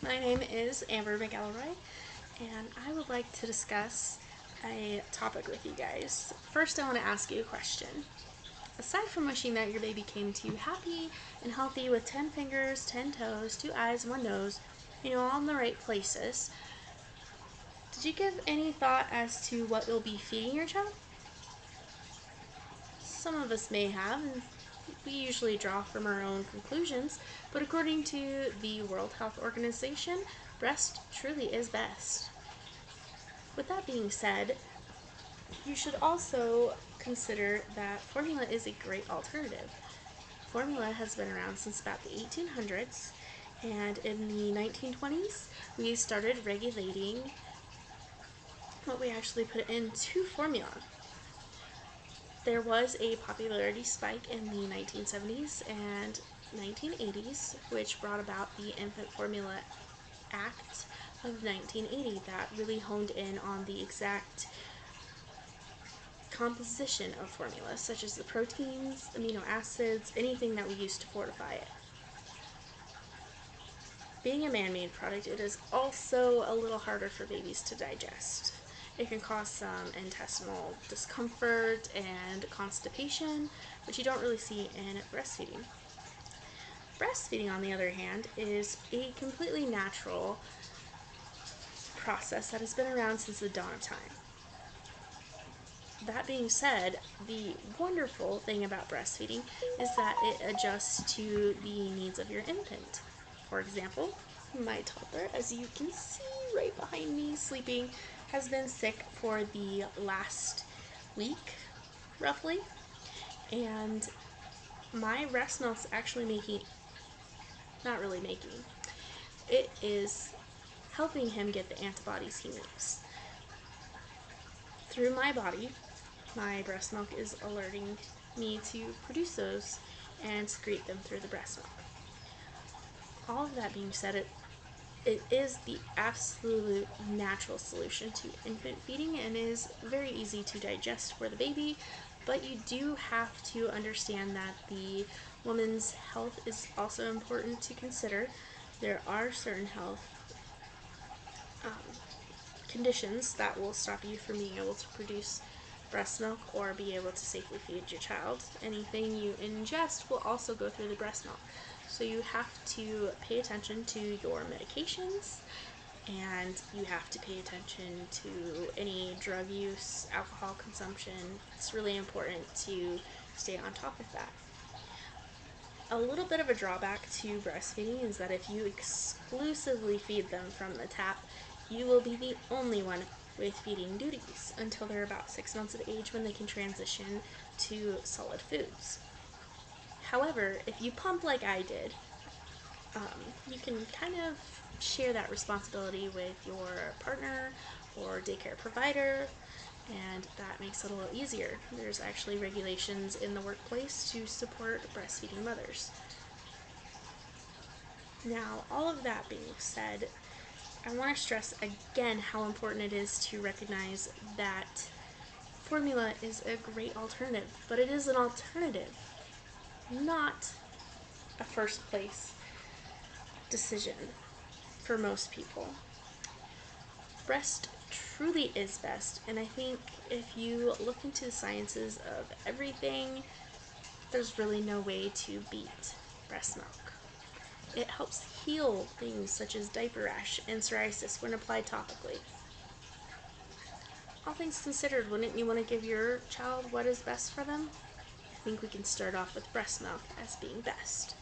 My name is Amber McElroy, and I would like to discuss a topic with you guys. First, I want to ask you a question. Aside from wishing that your baby came to you happy and healthy with 10 fingers, 10 toes, 2 eyes, 1 nose, all in the right places, did you give any thought as to what you'll be feeding your child? Some of us may have, and we usually draw from our own conclusions, but according to the World Health Organization, breast truly is best. With that being said, you should also consider that formula is a great alternative. Formula has been around since about the 1800s, and in the 1920s, we started regulating what we actually put into formula. There was a popularity spike in the 1970s and 1980s, which brought about the Infant Formula Act of 1980 that really honed in on the exact composition of formula, such as the proteins, amino acids, anything that we use to fortify it. Being a man-made product, it is also a little harder for babies to digest. It can cause some intestinal discomfort and constipation, which you don't really see in breastfeeding. Breastfeeding, on the other hand, is a completely natural process that has been around since the dawn of time. That being said, the wonderful thing about breastfeeding is that it adjusts to the needs of your infant. For example, my toddler, as you can see right behind me sleeping, has been sick for the last week, roughly, and my breast milk's actually it is helping him get the antibodies he needs. Through my body, my breast milk is alerting me to produce those and secrete them through the breast milk. All of that being said, it is the absolute natural solution to infant feeding and is very easy to digest for the baby, but you do have to understand that the woman's health is also important to consider. There are certain health conditions that will stop you from being able to produce breast milk or be able to safely feed your child. Anything you ingest will also go through the breast milk. So you have to pay attention to your medications, and you have to pay attention to any drug use, alcohol consumption. It's really important to stay on top of that. A little bit of a drawback to breastfeeding is that if you exclusively feed them from the tap, you will be the only one with feeding duties until they're about 6 months of age, when they can transition to solid foods. However, if you pump like I did, you can kind of share that responsibility with your partner or daycare provider, and that makes it a little easier. There's actually regulations in the workplace to support breastfeeding mothers. Now, all of that being said, I want to stress again how important it is to recognize that formula is a great alternative, but it is an alternative, not a first place decision for most people. Breast truly is best, and I think if you look into the sciences of everything, there's really no way to beat breast milk. It helps heal things such as diaper rash and psoriasis when applied topically. All things considered, wouldn't you want to give your child what is best for them? I think we can start off with breast milk as being best.